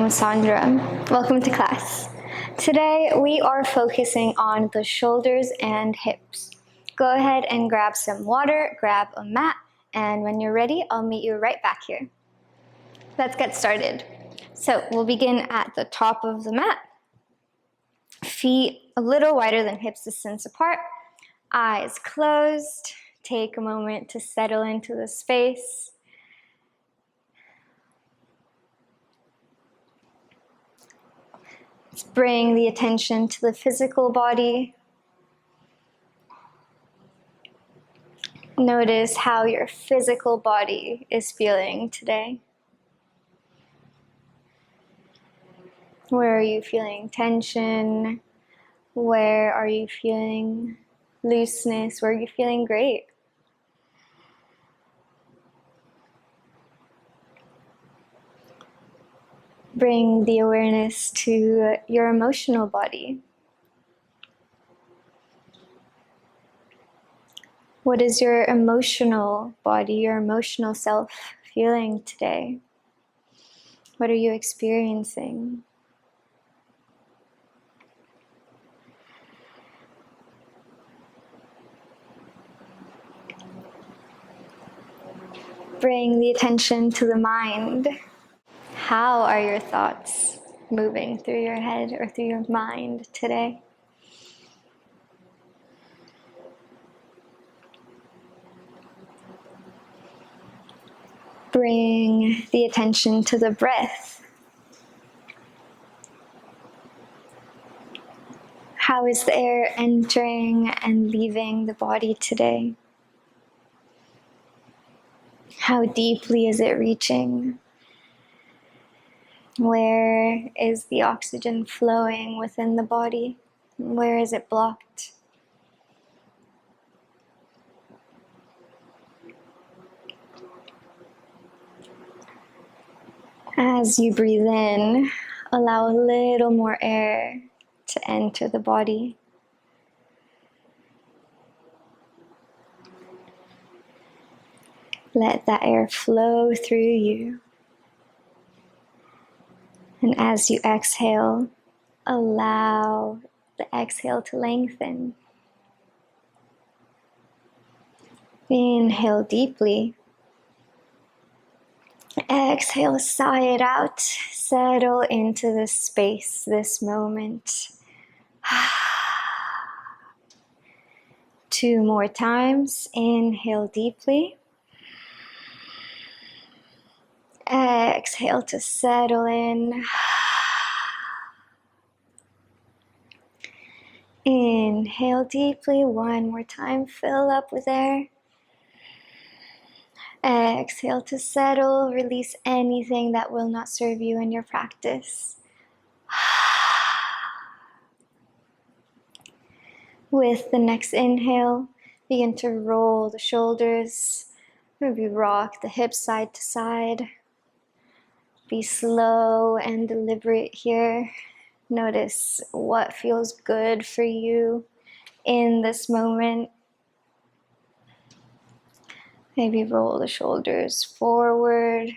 I'm Sandra. Welcome to class. Today we are focusing on the shoulders and hips. Go ahead and grab some water, grab a mat, and when you're ready, I'll meet you right back here. Let's get started. So we'll begin at the top of the mat. Feet a little wider than hips distance apart. Eyes closed. Take a moment to settle into the space. Let's bring the attention to the physical body. Notice how your physical body is feeling today. Where are you feeling tension? Where are you feeling looseness? Where are you feeling great? Bring the awareness to your emotional body. What is your emotional body, your emotional self feeling today? What are you experiencing? Bring the attention to the mind. How are your thoughts moving through your head or through your mind today? Bring the attention to the breath. How is the air entering and leaving the body today? How deeply is it reaching? Where is the oxygen flowing within the body? Where is it blocked? As you breathe in, allow a little more air to enter the body. Let that air flow through you. And as you exhale, allow the exhale to lengthen. Inhale deeply. Exhale, sigh it out. Settle into this space, this moment. 2 more times. Inhale deeply. Exhale to settle in. Inhale deeply. 1 more time. Fill up with air. Exhale to settle. Release anything that will not serve you in your practice. With the next inhale, begin to roll the shoulders. Maybe rock the hips side to side. Be slow and deliberate here. Notice what feels good for you in this moment. Maybe roll the shoulders forward,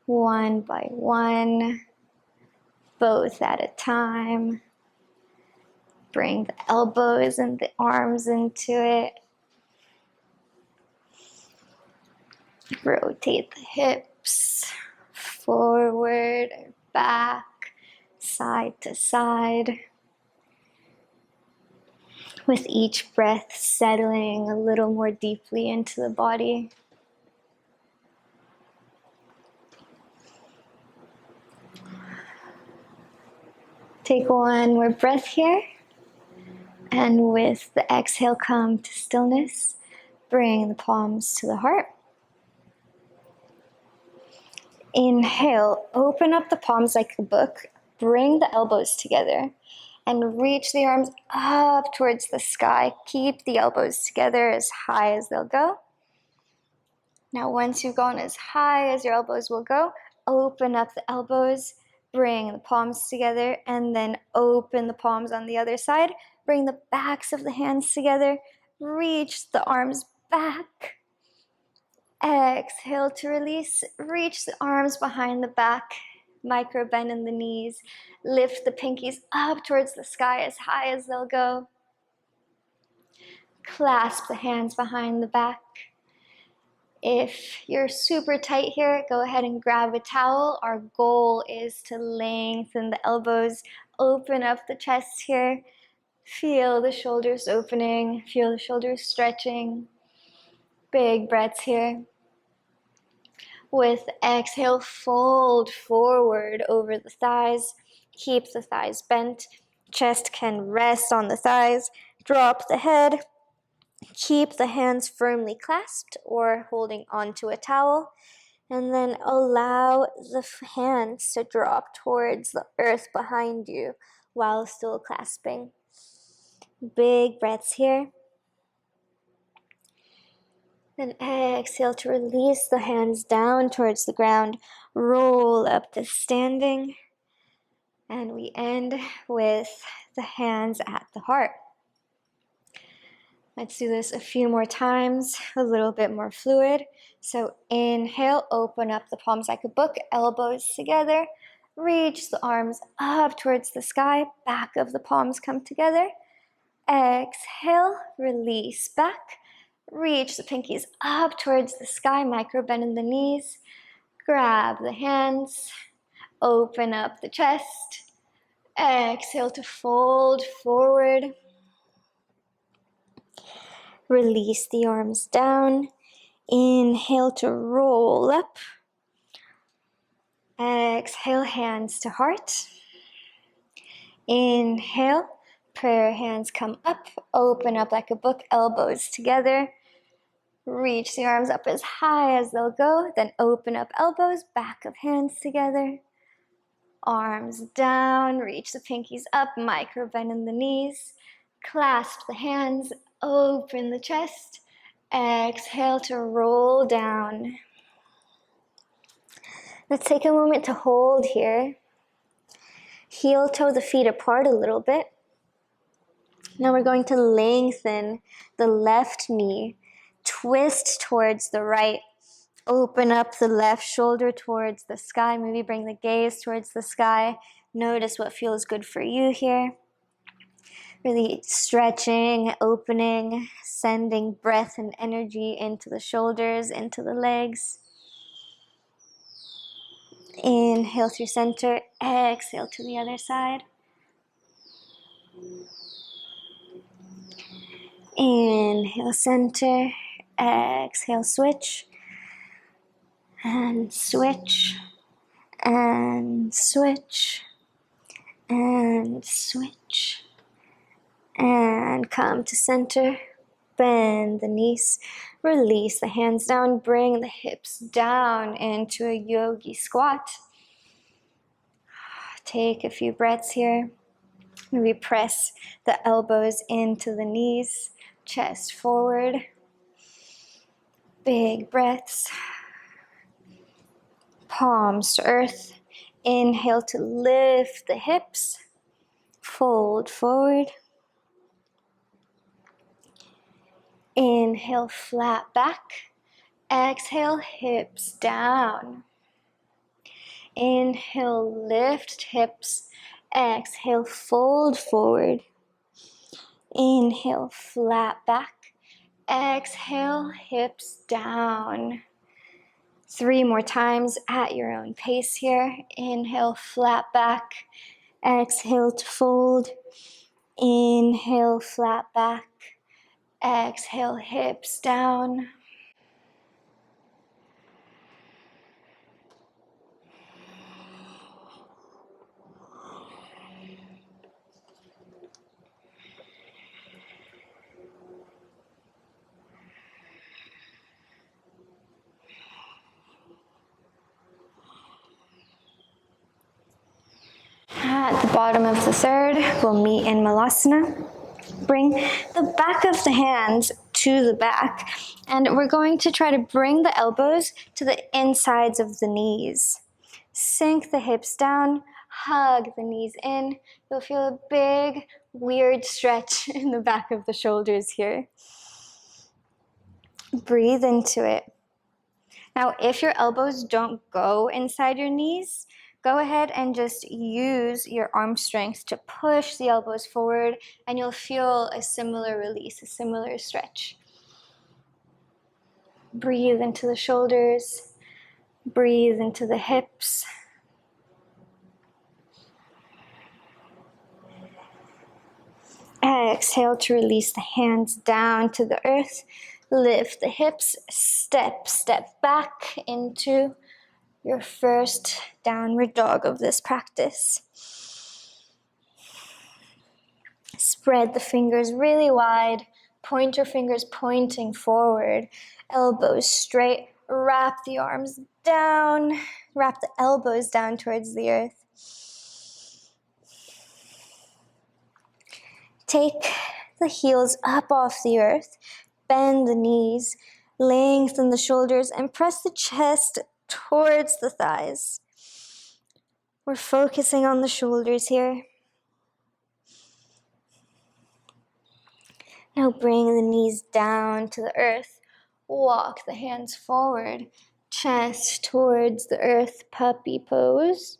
one by one, both at a time. Bring the elbows and the arms into it. Rotate the hips forward, back, side to side. With each breath, settling a little more deeply into the body. Take 1 more breath here. And with the exhale, come to stillness. Bring the palms to the heart. Inhale, open up the palms like a book. Bring the elbows together. And reach the arms up towards the sky. Keep the elbows together as high as they'll go. Now, once you've gone as high as your elbows will go, open up the elbows, bring the palms together, and then open the palms on the other side. Bring the backs of the hands together. Reach the arms back. Exhale to release. Reach the arms behind the back. Micro bend in the knees. Lift the pinkies up towards the sky as high as they'll go. Clasp the hands behind the back. If you're super tight here, go ahead and grab a towel. Our goal is to lengthen the elbows, open up the chest here. Feel the shoulders opening, feel the shoulders stretching. Big breaths here. With exhale, fold forward over the thighs. Keep the thighs bent. Chest can rest on the thighs. Drop the head. Keep the hands firmly clasped or holding onto a towel. And then allow the hands to drop towards the earth behind you while still clasping. Big breaths here. Then exhale to release the hands down towards the ground. Roll up to standing. And we end with the hands at the heart. Let's do this a few more times, a little bit more fluid. So inhale, open up the palms like a book, elbows together. Reach the arms up towards the sky, back of the palms come together. Exhale, release back. Reach the pinkies up towards the sky, micro bend in the knees. Grab the hands, open up the chest. Exhale to fold forward. Release the arms down. Inhale to roll up. Exhale, hands to heart. Inhale, prayer hands come up. Open up like a book, elbows together. Reach the arms up as high as they'll go. Then open up elbows, back of hands together. Arms down, reach the pinkies up, micro bend in the knees. Clasp the hands, open the chest. Exhale to roll down. Let's take a moment to hold here. Heel toe the feet apart a little bit. Now we're going to lengthen the left knee. Twist towards the right. Open up the left shoulder towards the sky. Maybe bring the gaze towards the sky. Notice what feels good for you here. Really stretching, opening, sending breath and energy into the shoulders, into the legs. Inhale through center, exhale to the other side. Inhale center, exhale switch. And switch, and switch, and switch. And come to center, bend the knees, release the hands down, bring the hips down into a yogi squat. Take a few breaths here. Maybe press the elbows into the knees, chest forward. Big breaths. Palms to earth. Inhale to lift the hips. Fold forward. Inhale, flat back. Exhale, hips down. Inhale, lift hips. Exhale, fold forward. Inhale, flat back. Exhale, hips down. 3 more times at your own pace here. Inhale, flat back. Exhale to fold. Inhale, flat back. Exhale, hips down. At the bottom of the third, we'll meet in Malasana. Bring the back of the hands to the back, and we're going to try to bring the elbows to the insides of the knees. Sink the hips down, hug the knees in. You'll feel a big, weird stretch in the back of the shoulders here. Breathe into it. Now, if your elbows don't go inside your knees, go ahead and just use your arm strength to push the elbows forward, and you'll feel a similar release, a similar stretch. Breathe into the shoulders, breathe into the hips. Exhale to release the hands down to the earth. Lift the hips, step back into your first downward dog of this practice. Spread the fingers really wide, pointer fingers pointing forward, elbows straight, wrap the arms down, wrap the elbows down towards the earth. Take the heels up off the earth, bend the knees, lengthen the shoulders, and press the chest towards the thighs. We're focusing on the shoulders here. Now bring the knees down to the earth. Walk the hands forward, chest towards the earth, puppy pose.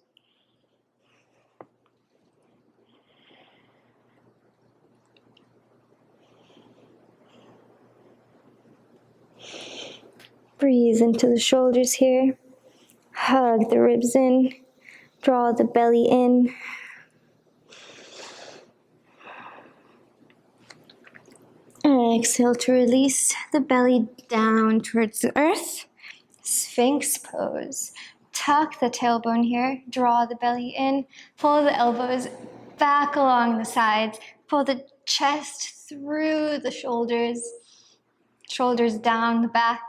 Breathe into the shoulders here. Hug the ribs in. Draw the belly in. Exhale to release the belly down towards the earth. Sphinx pose. Tuck the tailbone here. Draw the belly in. Pull the elbows back along the sides. Pull the chest through the shoulders. Shoulders down the back.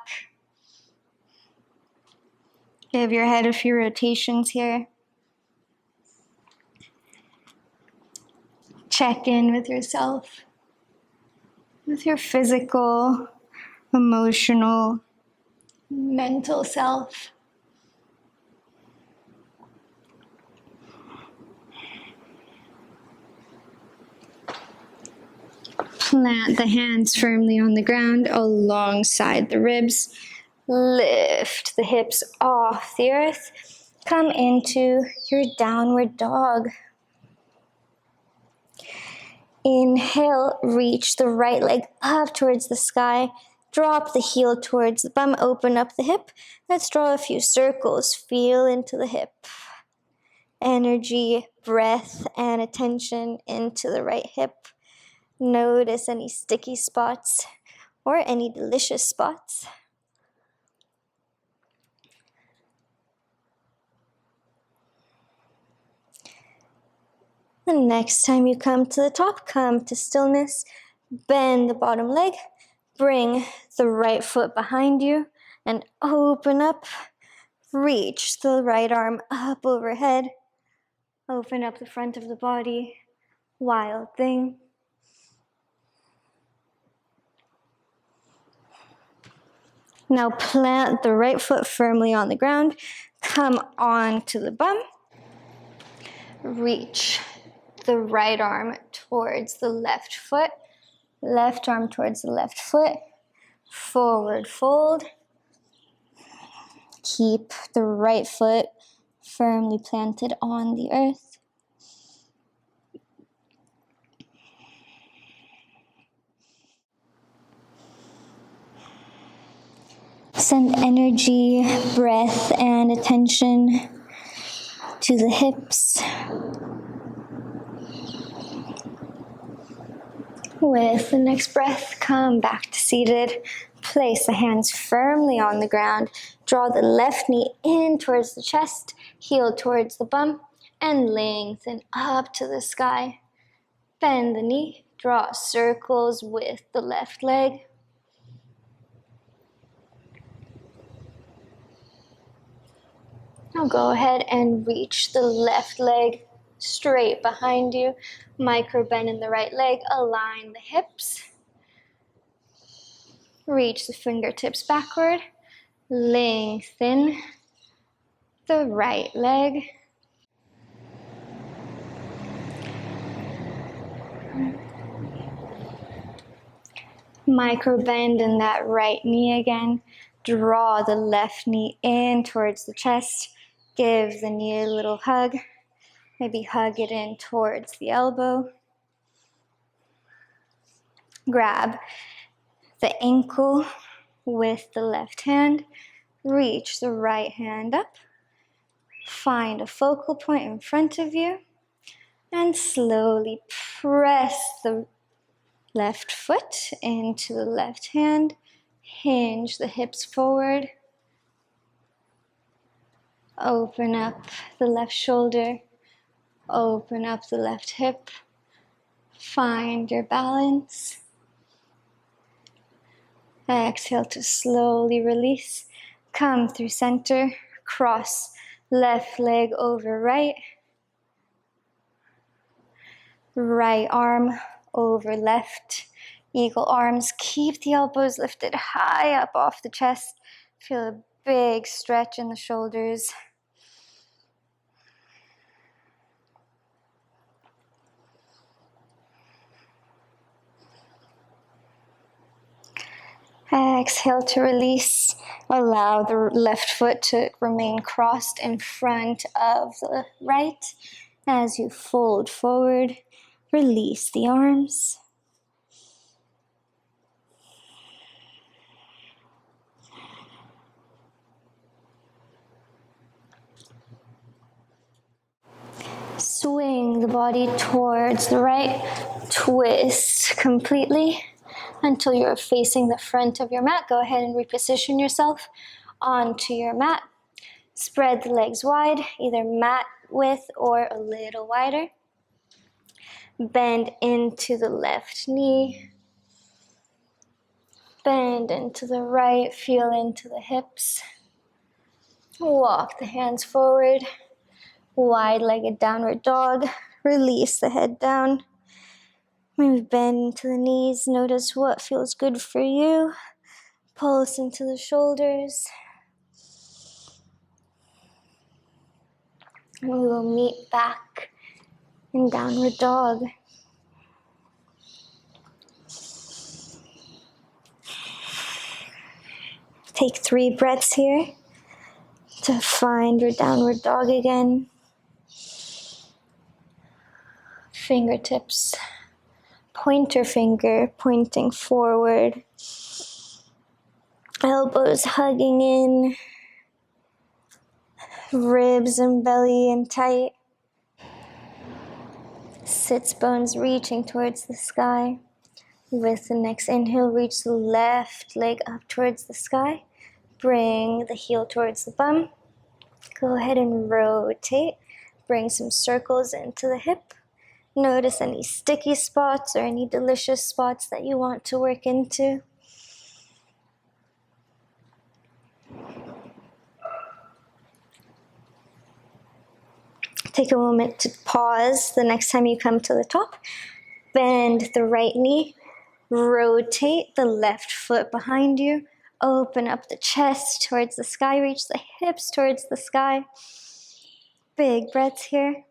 Give your head a few rotations here. Check in with yourself, with your physical, emotional, mental self. Plant the hands firmly on the ground alongside the ribs. Lift the hips off the earth. Come into your downward dog. Inhale, reach the right leg up towards the sky. Drop the heel towards the bum, open up the hip. Let's draw a few circles. Feel into the hip. Energy, breath, and attention into the right hip. Notice any sticky spots or any delicious spots. The next time you come to the top, come to stillness. Bend the bottom leg. Bring the right foot behind you and open up. Reach the right arm up overhead. Open up the front of the body. Wild thing. Now plant the right foot firmly on the ground. Come on to the bum. Reach the right arm towards the left foot. Left arm towards the left foot. Forward fold. Keep the right foot firmly planted on the earth. Send energy, breath, and attention to the hips. With the next breath, come back to seated. Place the hands firmly on the ground. Draw the left knee in towards the chest, heel towards the bum, and lengthen up to the sky. Bend the knee, draw circles with the left leg. Now go ahead and reach the left leg straight behind you. Micro bend in the right leg, align the hips. Reach the fingertips backward. Lengthen the right leg. Micro bend in that right knee again. Draw the left knee in towards the chest. Give the knee a little hug. Maybe hug it in towards the elbow. Grab the ankle with the left hand. Reach the right hand up. Find a focal point in front of you. And slowly press the left foot into the left hand. Hinge the hips forward. Open up the left shoulder. Open up the left hip. Find your balance. Exhale to slowly release. Come through center. Cross left leg over right. Right arm over left. Eagle arms. Keep the elbows lifted high up off the chest. Feel a big stretch in the shoulders. Exhale to release. Allow the left foot to remain crossed in front of the right. As you fold forward, release the arms. Swing the body towards the right. Twist completely until you're facing the front of your mat. Go ahead and reposition yourself onto your mat. Spread the legs wide, either mat width or a little wider. Bend into the left knee. Bend into the right, feel into the hips. Walk the hands forward. Wide-legged downward dog. Release the head down. Maybe bend into the knees. Notice what feels good for you. Pulse into the shoulders. And we will meet back in downward dog. Take 3 breaths here to find your downward dog again. Fingertips, pointer finger pointing forward. Elbows hugging in. Ribs and belly in tight. Sits bones reaching towards the sky. With the next inhale, reach the left leg up towards the sky. Bring the heel towards the bum. Go ahead and rotate. Bring some circles into the hip. Notice any sticky spots or any delicious spots that you want to work into. Take a moment to pause the next time you come to the top. Bend the right knee. Rotate the left foot behind you. Open up the chest towards the sky. Reach the hips towards the sky. Big breaths here.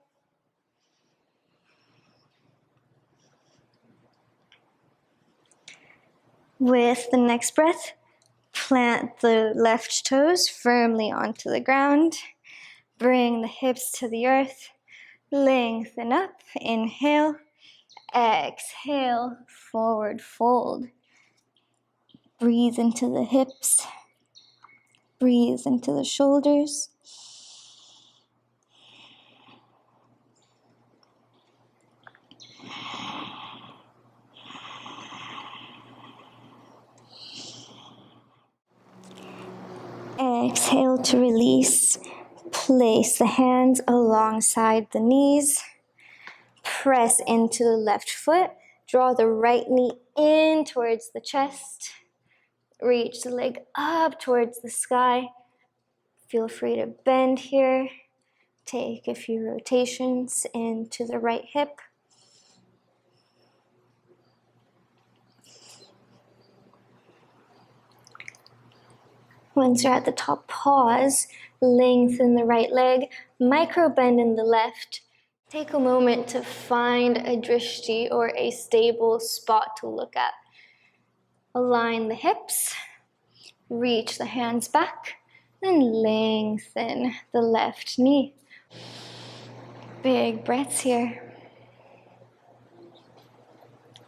With the next breath, plant the left toes firmly onto the ground. Bring the hips to the earth. Lengthen up. Inhale. Exhale. Forward fold. Breathe into the hips. Breathe into the shoulders. Exhale to release. Place the hands alongside the knees. Press into the left foot. Draw the right knee in towards the chest. Reach the leg up towards the sky. Feel free to bend here. Take a few rotations into the right hip. Once you're at the top, pause, lengthen the right leg, micro bend in the left. Take a moment to find a drishti or a stable spot to look at. Align the hips, reach the hands back, and lengthen the left knee. Big breaths here.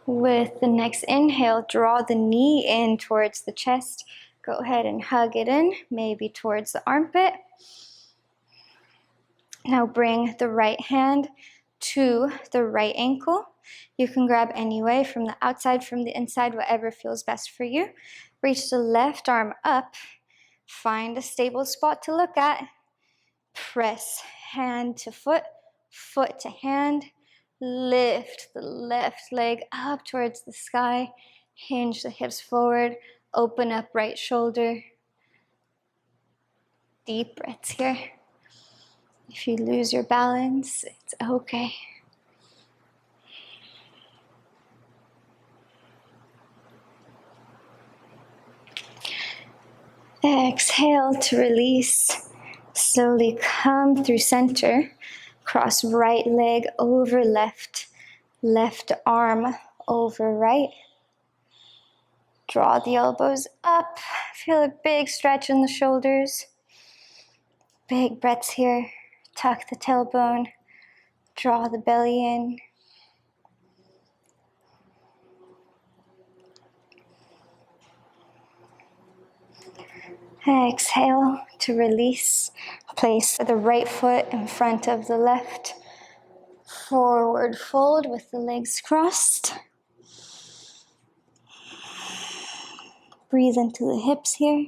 With the next inhale, draw the knee in towards the chest. Go ahead and hug it in, maybe towards the armpit. Now bring the right hand to the right ankle. You can grab any way, from the outside, from the inside, whatever feels best for you. Reach the left arm up. Find a stable spot to look at. Press hand to foot, foot to hand. Lift the left leg up towards the sky. Hinge the hips forward. Open up right shoulder. Deep breaths here. If you lose your balance, it's okay. Exhale to release. Slowly come through center. Cross right leg over left. Left arm over right. Draw the elbows up. Feel a big stretch in the shoulders. Big breaths here. Tuck the tailbone. Draw the belly in. Exhale to release. Place the right foot in front of the left. Forward fold with the legs crossed. Breathe into the hips here.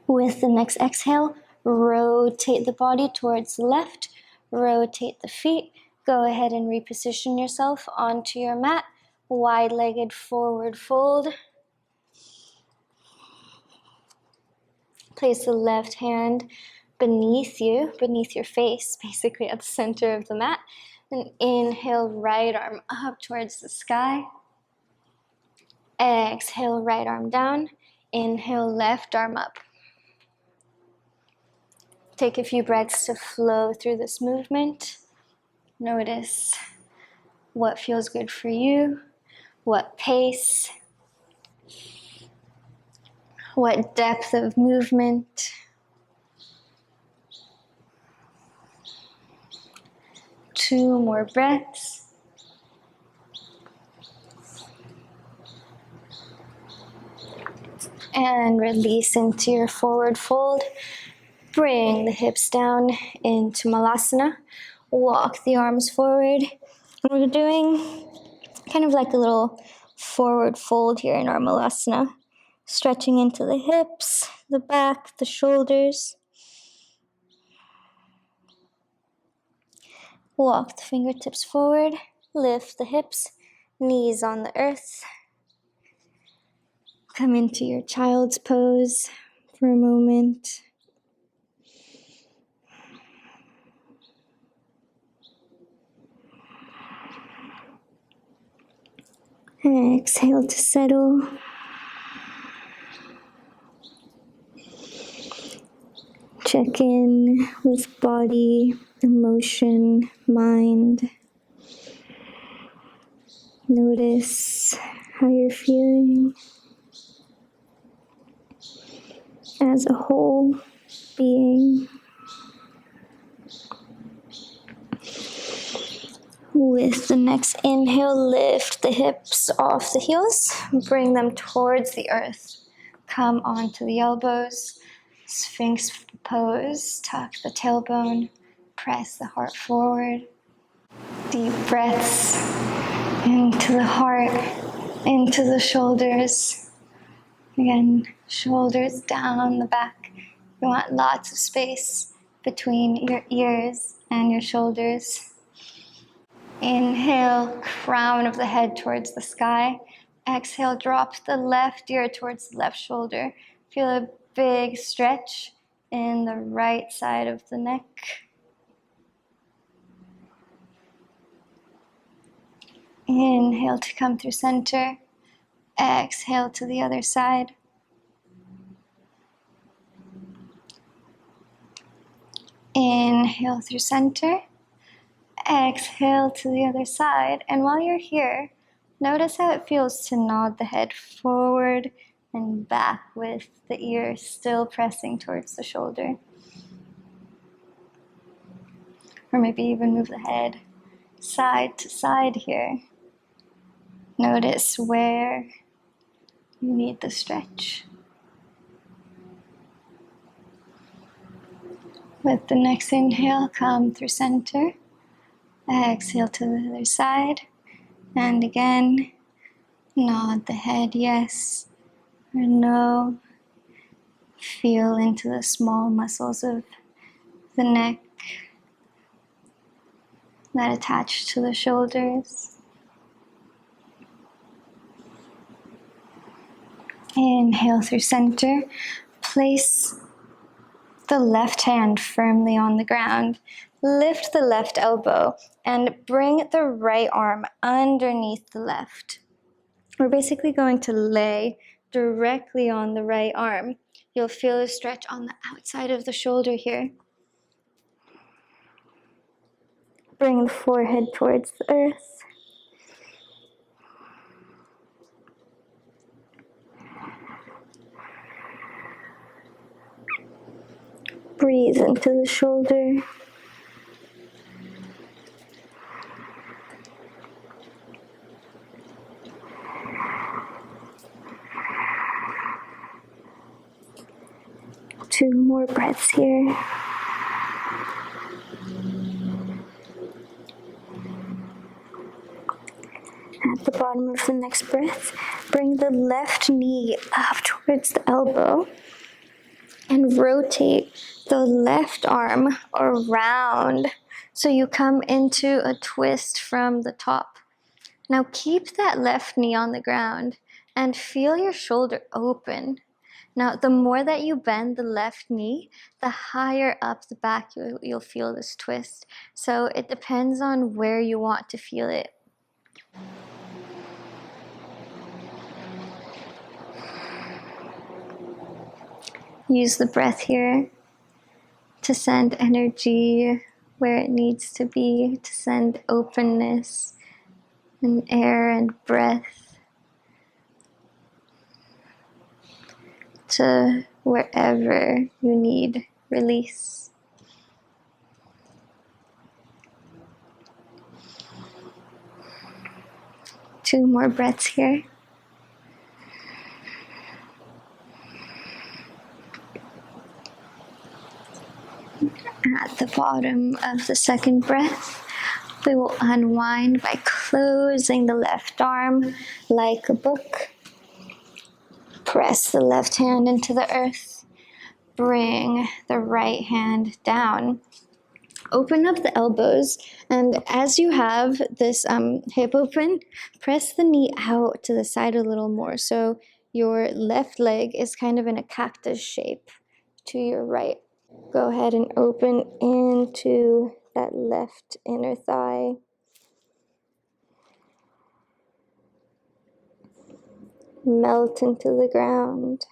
With the next exhale, rotate the body towards the left. Rotate the feet. Go ahead and reposition yourself onto your mat. Wide-legged forward fold. Place the left hand beneath you, beneath your face, basically at the center of the mat. And inhale, right arm up towards the sky. Exhale, right arm down. Inhale, left arm up. Take a few breaths to flow through this movement. Notice what feels good for you, what pace, what depth of movement. Two more breaths. And release into your forward fold. Bring the hips down into Malasana. Walk the arms forward. We're doing kind of like a little forward fold here in our Malasana. Stretching into the hips, the back, the shoulders. Walk the fingertips forward. Lift the hips, knees on the earth. Come into your child's pose for a moment. Exhale to settle. Check in with body, emotion, mind. Notice how you're feeling as a whole being. With the next inhale, lift the hips off the heels. Bring them towards the earth. Come onto the elbows. Sphinx pose. Tuck the tailbone. Press the heart forward. Deep breaths into the heart, into the shoulders. Again, shoulders down the back. You want lots of space between your ears and your shoulders. Inhale, crown of the head towards the sky. Exhale, drop the left ear towards the left shoulder. Feel a big stretch in the right side of the neck. Inhale to come through center. Exhale to the other side. Inhale through center. Exhale to the other side. And while you're here, Notice how it feels to nod the head forward and back with the ear still pressing towards the shoulder. Or maybe even move the head side to side here. Notice where you need the stretch. With the next inhale, come through center. Exhale to the other side. And again, nod the head yes or no. Feel into the small muscles of the neck that attach to the shoulders. Inhale through center. Place the left hand firmly on the ground. Lift the left elbow and bring the right arm underneath the left. We're basically going to lay directly on the right arm. You'll feel a stretch on the outside of the shoulder here. Bring the forehead towards the earth. Breathe into the shoulder. Two more breaths here. At the bottom of the next breath, bring the left knee up towards the elbow and rotate the left arm around so you come into a twist from the top. Now keep that left knee on the ground and feel your shoulder open. Now, the more that you bend the left knee, the higher up the back you'll feel this twist. So it depends on where you want to feel it. Use the breath here to send energy where it needs to be, to send openness and air and breath to wherever you need release. Two more breaths here. At the bottom of the second breath, we will unwind by closing the left arm like a book. Press the left hand into the earth. Bring the right hand down. Open up the elbows, and as you have this hip open, press the knee out to the side a little more. So your left leg is kind of in a cactus shape to your right. Go ahead and open into that left inner thigh. Melt into the ground.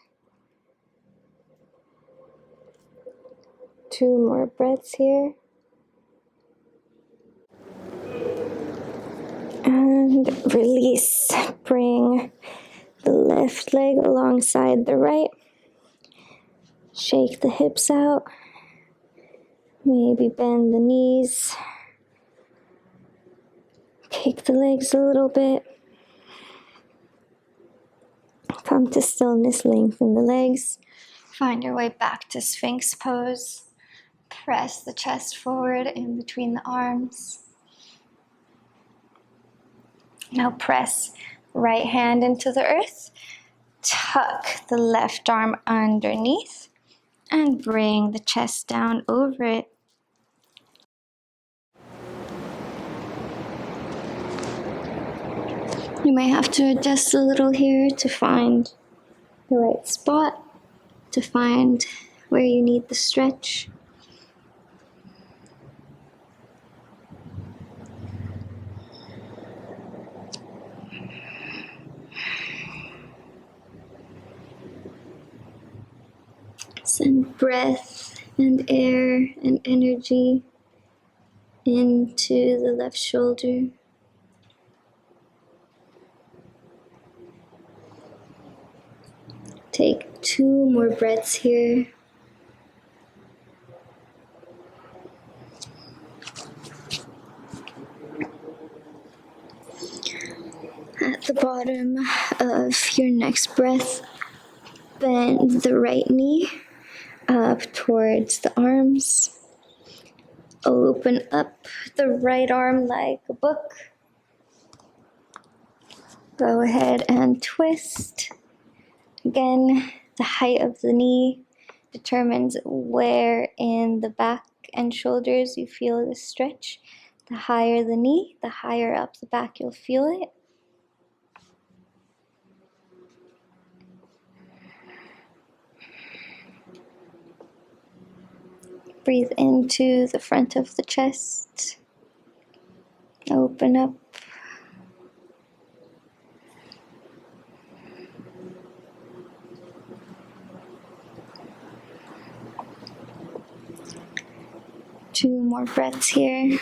Two more breaths here. And release. Bring the left leg alongside the right. Shake the hips out. Maybe bend the knees. Kick the legs a little bit. Come to stillness, lengthen the legs. Find your way back to Sphinx pose. Press the chest forward in between the arms. Now press right hand into the earth. Tuck the left arm underneath and bring the chest down over it. You may have to adjust a little here to find the right spot, to find where you need the stretch. Send breath and air and energy into the left shoulder. Take 2 more breaths here. At the bottom of your next breath, bend the right knee up towards the arms. Open up the right arm like a book. Go ahead and twist. Again, the height of the knee determines where in the back and shoulders you feel the stretch. The higher the knee, the higher up the back you'll feel it. Breathe into the front of the chest. Open up. Two more breaths here.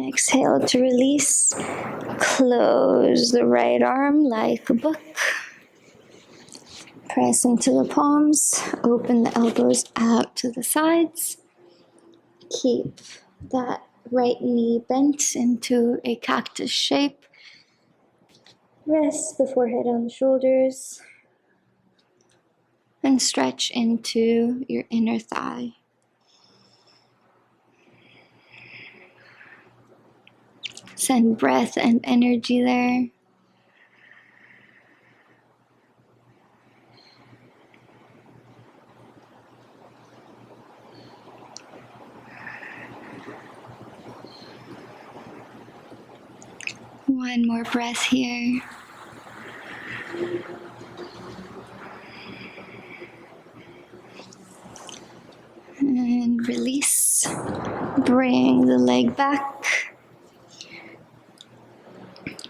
Exhale to release. Close the right arm like a book. Press into the palms. Open the elbows out to the sides. Keep that right knee bent into a cactus shape. Rest the forehead on the shoulders. And stretch into your inner thigh. Send breath and energy there. One more breath here. And release. Bring the leg back.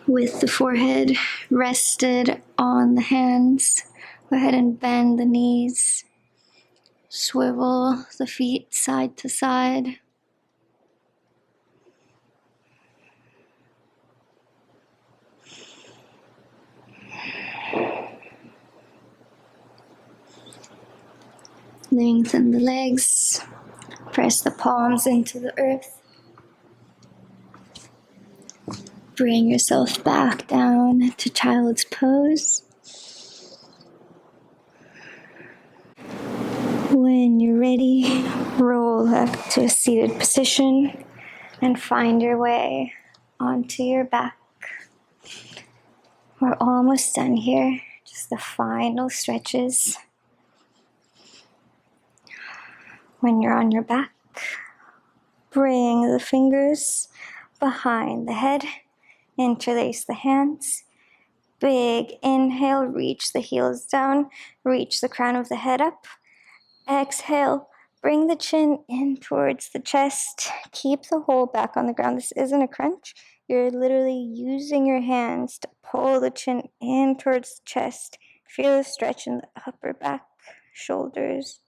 With the forehead rested on the hands, go ahead and bend the knees. Swivel the feet side to side. Lengthen the legs. Press the palms into the earth. Bring yourself back down to child's pose. When you're ready, roll up to a seated position and find your way onto your back. We're almost done here, just the final stretches. When you're on your back, bring the fingers behind the head. Interlace the hands. Big inhale, reach the heels down, reach the crown of the head up. Exhale, bring the chin in towards the chest. Keep the whole back on the ground. This isn't a crunch. You're literally using your hands to pull the chin in towards the chest. Feel the stretch in the upper back, shoulders.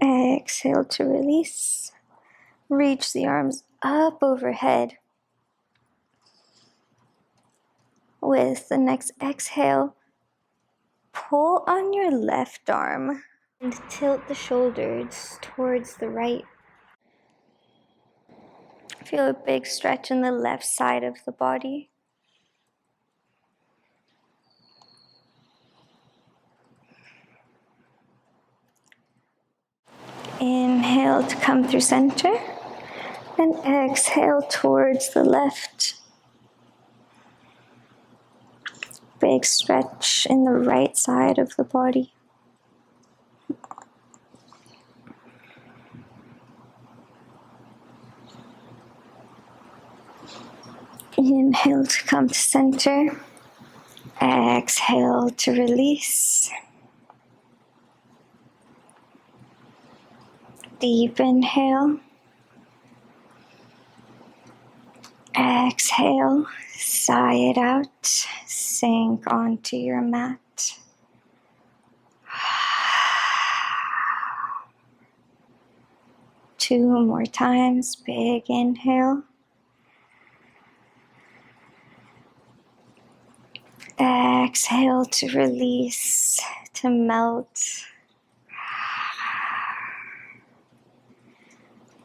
Exhale to release. Reach the arms up overhead. With the next exhale, pull on your left arm and tilt the shoulders towards the right. Feel a big stretch in the left side of the body. Inhale to come through center and exhale towards the left. Big stretch in the right side of the body. Inhale to come to center. Exhale to release. Deep inhale. Exhale, sigh it out, sink onto your mat. 2 more times. Big inhale. Exhale to release, to melt.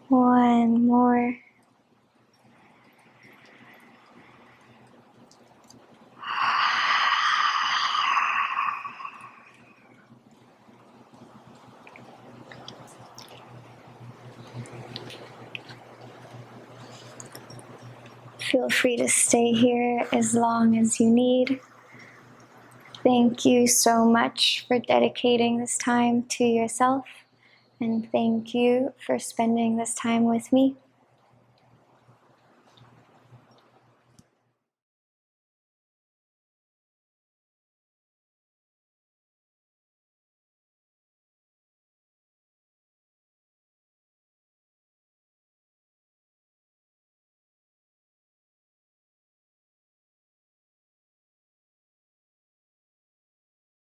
One more. Feel free to stay here as long as you need. Thank you so much for dedicating this time to yourself, and thank you for spending this time with me.